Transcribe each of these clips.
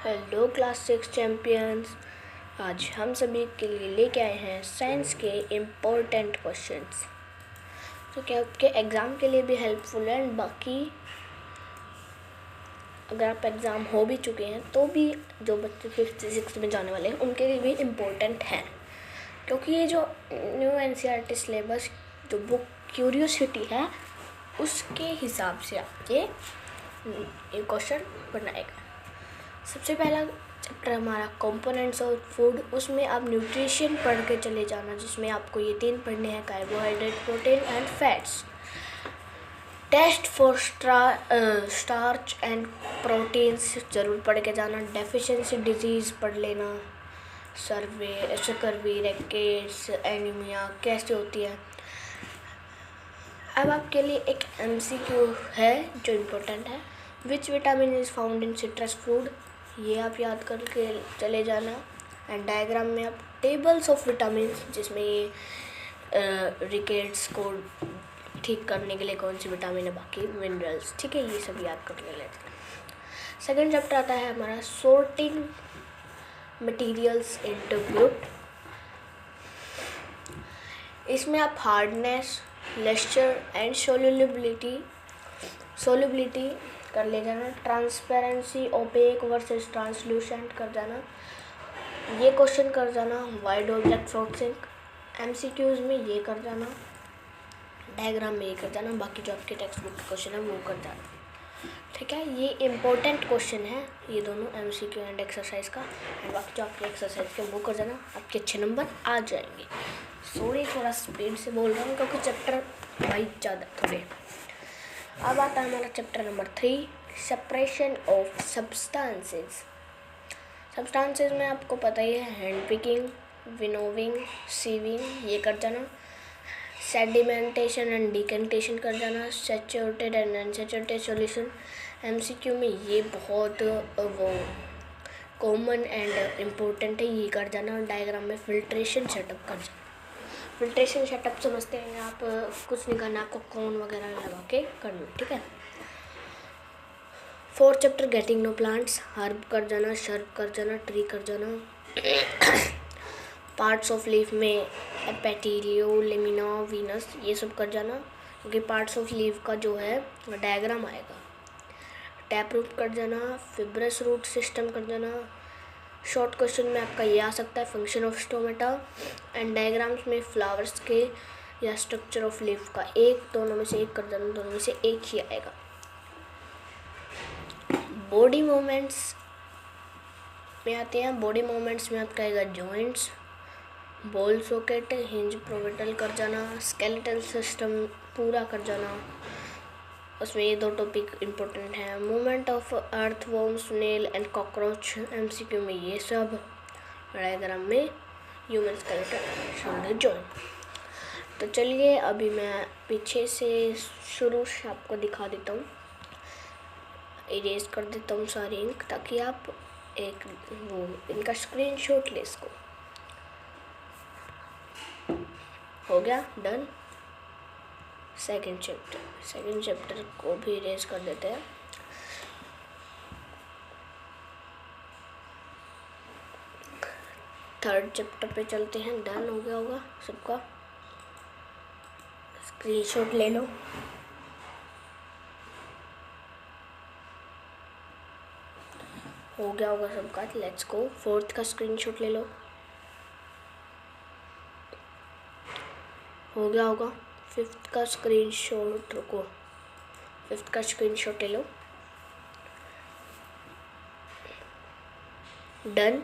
Hello class 6 champions. आज हम सभी के लिए लेके आए हैं साइंस के इम्पोर्टेंट क्वेश्चंस जो कि आपके एग्ज़ाम के लिए भी हेल्पफुल है। एंड बाकी अगर आप एग्ज़ाम हो भी चुके हैं तो भी जो बच्चे 5th 6th में जाने वाले हैं उनके लिए भी इम्पोर्टेंट हैं, क्योंकि ये जो न्यू NCERT सिलेबस जो बुक क्यूरियोसिटी है उसके हिसाब से आपके क्वेश्चन बनाएगा। सबसे पहला चैप्टर हमारा कंपोनेंट्स ऑफ फूड, उसमें आप न्यूट्रिशन पढ़ के चले जाना, जिसमें आपको ये 3 पढ़ने हैं: carbohydrate, protein and fats. Test for starch and proteins ज़रूर पढ़ के जाना। डेफिशिएंसी डिजीज़ पढ़ लेना, स्कर्वी, रिकेट्स, एनीमिया कैसे होती है। अब आपके लिए एक MCQ है जो इम्पोर्टेंट है। Which vitamin is found in citrus fruit, ये आप याद करके चले जाना। एंड डायग्राम में आप टेबल्स ऑफ विटामिन, जिसमें ये रिकेट्स को ठीक करने के लिए कौन सी विटामिन है, बाकी मिनरल्स, ठीक है, ये सब याद कर लेते हैं। सेकेंड चैप्टर आता है हमारा सॉर्टिंग मटेरियल्स इनटू ग्रुप। इसमें आप हार्डनेस, लेस्चर एंड सोल्युबिलिटी कर ले जाना। ट्रांसपेरेंसी, ओपेक वर्सेस ट्रांसल्यूसेंट कर जाना। ये क्वेश्चन कर जाना। वाइड ऑब्जेक्ट फ्लोटिंग, MCQs में ये कर जाना। डायग्राम में ये कर जाना। बाकी जो आपके टेक्स्ट बुक के क्वेश्चन है वो कर जाना, ठीक है। ये इम्पोर्टेंट क्वेश्चन है ये दोनों, MCQ एंड एक्सरसाइज का। एंड बाकी जो आपके एक्सरसाइज के वो कर जाना, आपके अच्छे नंबर आ जाएंगे। सॉरी थोड़ा स्पीड से बोल रहा हूँ क्योंकि चैप्टर भाई ज़्यादा थोड़े। अब आता है हमारा chapter number 3, separation of substances. Substances में आपको पता ही है, हैंड पिकिंग, विनोविंग, सीविंग, ये कर जाना। सेडिमेंटेशन एंड डिकेंटेशन कर जाना। Saturated and unsaturated solution, MCQ में ये बहुत वो कॉमन एंड इम्पोर्टेंट है, ये कर जाना। डायग्राम में फिल्ट्रेशन सेटअप कर जाना। फिल्ट्रेशन सेटअप समझते हैं आप, कुछ नहीं करना आपको, कौन वगैरह लगा के करना, ठीक है। 4th chapter getting know plants, herb कर जाना, शर्ब कर जाना, ट्री कर जाना। पार्ट्स ऑफ लीफ में एपेटिलियो, लेमिना, वीनस, ये सब कर जाना, क्योंकि पार्ट्स ऑफ लीफ का जो है डायग्राम आएगा। टैप रूट कर जाना, फिब्रस रूट सिस्टम कर जाना। शॉर्ट क्वेश्चन में आपका ये आ सकता है, function of stomata. And diagrams में फ्लावर्स के या स्ट्रक्चर ऑफ लीफ का दोनों में से एक कर जाना, दोनों में से एक ही आएगा। बॉडी मूवमेंट्स में आते हैं। बॉडी मूवमेंट्स में आपका आएगा जॉइंट्स, बॉल सॉकेट, हिंज, प्रोविटल कर जाना। स्केलेटल सिस्टम पूरा कर जाना, उसमें ये 2 टॉपिक इम्पोर्टेंट हैं। Movement of earthworm, snail and cockroach, MCQ में ये सब। डायग्राम में ह्यूमन स्केलेटल, शोल्डर जॉइंट। तो चलिए अभी मैं पीछे से शुरू से आपको दिखा देता हूँ, इरेज कर देता हूँ सारी इंक, ताकि आप एक वो इनका स्क्रीनशॉट ले इसको। हो गया डन। सेकेंड चैप्टर को भी इरेज कर देते हैं। थर्ड चैप्टर पे चलते हैं। डन हो गया होगा सबका, स्क्रीनशॉट ले लो। हो गया होगा सबका, लेट्स गो। 4th का स्क्रीनशॉट ले लो। हो गया होगा। 5th का स्क्रीनशॉट, रुको, 5th का स्क्रीनशॉट ले लो। डन,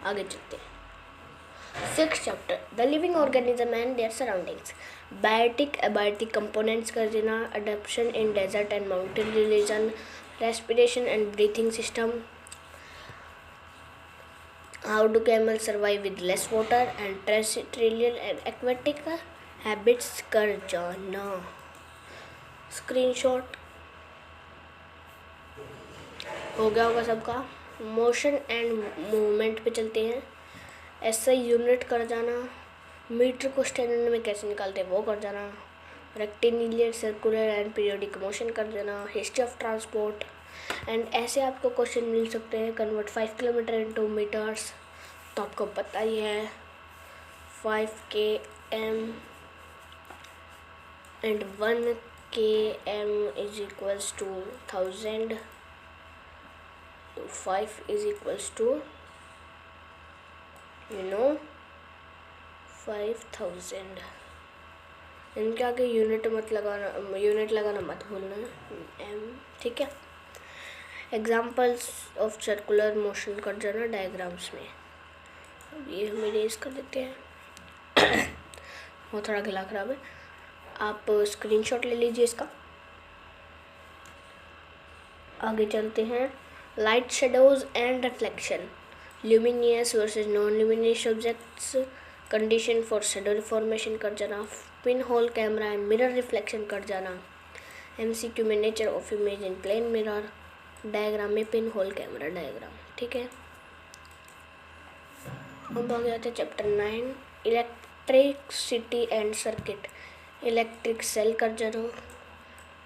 आगे चलते हैं। 6th chapter the living organism and their surroundings. Biotic abiotic components कर देना। Adaptation in desert and mountain region, respiration and breathing system, how do camel survive with less water, and terrestrial and aquatic habits कर जाना। Screenshot हो गया होगा सबका। Motion and movement पे चलते हैं। SI यूनिट कर जाना। मीटर को स्टैंडर्ड में कैसे निकालते हैं वो कर जाना। Rectilinear, circular and periodic motion कर देना। हिस्ट्री ऑफ ट्रांसपोर्ट, एंड ऐसे आपको क्वेश्चन मिल सकते हैं, कन्वर्ट 5 किलोमीटर इनटू मीटर्स, तो आपको पता ही है 5 km and 1 km is equals to 1000, तो 5 इज इक्वल्स टू 5000। इनके आगे यूनिट लगाना मत भूलना, एम, ठीक है। एग्जाम्पल्स ऑफ सर्कुलर मोशन कर जाना डायग्राम्स में। अब ये हम इरेज कर देते हैं वो थोड़ा गला खराब है। आप स्क्रीनशॉट ले लीजिए इसका। आगे चलते हैं, light shadows and reflection, luminous versus non luminous objects, condition for shadow formation कर जाना, pin hole camera and mirror reflection कर जाना, एमसीक्यू में nature of image in plane mirror, diagram में पिन होल कैमरा डायग्राम, ठीक है। अब आ गया था chapter 9, electricity and circuit, electric cell कर जाना,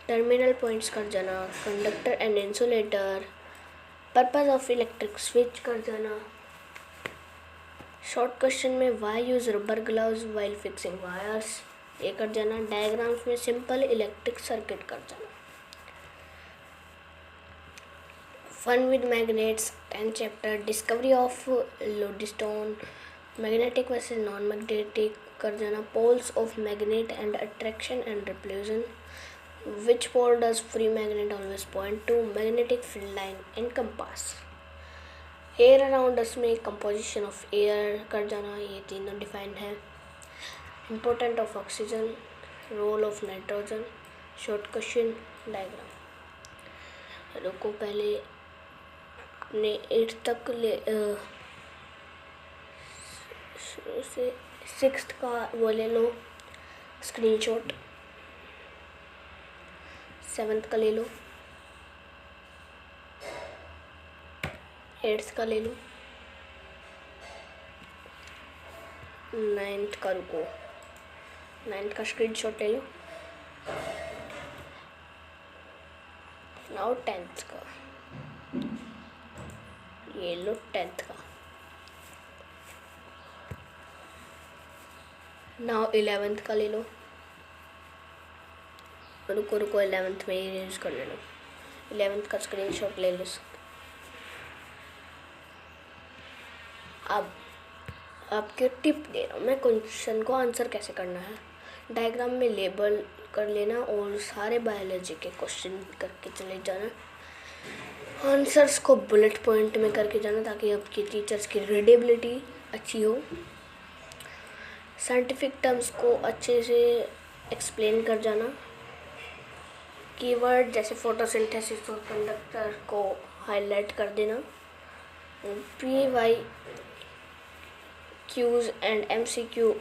टर्मिनल पॉइंट्स कर जाना, conductor and insulator, purpose of electric switch कर जाना, शॉर्ट क्वेश्चन में why use rubber gloves while fixing wires, ये कर जाना। डायग्राम्स में सिंपल इलेक्ट्रिक सर्किट कर जाना। Fun with magnets 10 chapter, discovery of lodestone, magnetic versus non magnetic कर जाना, poles of magnet and attraction and repulsion, which pole does free magnet always point to, magnetic field line in compass, air around us में composition of air कर जाना, ये तीनों defined है। Important of oxygen, role of nitrogen, short question diagram. रुको पहले अपने 8 तक शुरू से 6th का वो ले लो स्क्रीनशॉट, 7th का ले लो, 8th का ले लो, 9th का रुको, 9th का स्क्रीनशॉट ले लो, नाउ 10th का, ये लो 10th का, नाउ 11th का ले लो, रुको 11th में ही यूज कर लेना, 11th का स्क्रीनशॉट ले लो। अब आपके टिप दे रहा हूँ मैं, क्वेश्चन को आंसर कैसे करना है। डायग्राम में लेबल कर लेना और सारे बायोलॉजी के क्वेश्चन करके चले जाना, आंसर्स को बुलेट पॉइंट में करके जाना ताकि आपकी टीचर्स की रीडेबिलिटी अच्छी हो। साइंटिफिक टर्म्स को अच्छे से एक्सप्लेन कर जाना, कीवर्ड जैसे फोटोसिंथेसिस और कंडक्टर को हाईलाइट कर देना, PYQs एंड MCQ,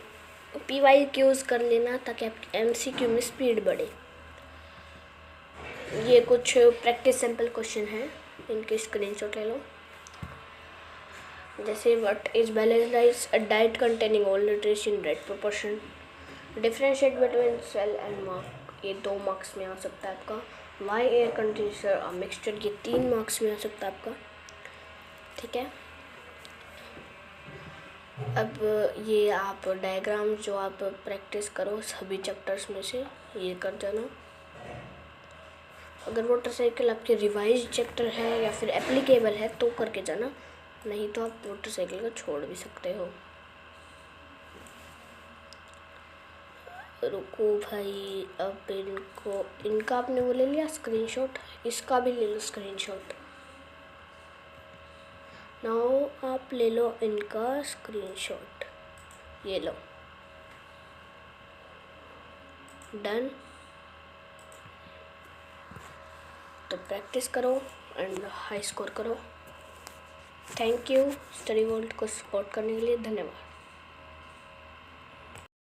PYQs कर लेना ताकि आपकी MCQ में स्पीड बढ़े। ये कुछ प्रैक्टिस सैम्पल क्वेश्चन हैं, इनके स्क्रीनशॉट ले लो। जैसे what is balanced diet, a diet containing all nutrition in right proportion, differentiate between cell and mark, ये 2 मार्क्स में आ सकता है आपका। Why air conditioner a mixture, ये 3 मार्क्स में आ सकता है आपका, ठीक है। अब ये आप डायग्राम जो आप प्रैक्टिस करो सभी चैप्टर्स में से ये कर जाना। अगर मोटरसाइकिल आपके रिवाइज चैप्टर है या फिर एप्लीकेबल है तो करके जाना, नहीं तो आप मोटरसाइकिल को छोड़ भी सकते हो। रुको भाई, अब इनका आपने वो ले लिया स्क्रीनशॉट, इसका भी ले लो स्क्रीनशॉट। नाउ आप ले लो इनका स्क्रीनशॉट, ये लो, डन। तो प्रैक्टिस करो एंड हाई स्कोर करो। थैंक यू स्टडी वर्ल्ड को सपोर्ट करने के लिए, धन्यवाद।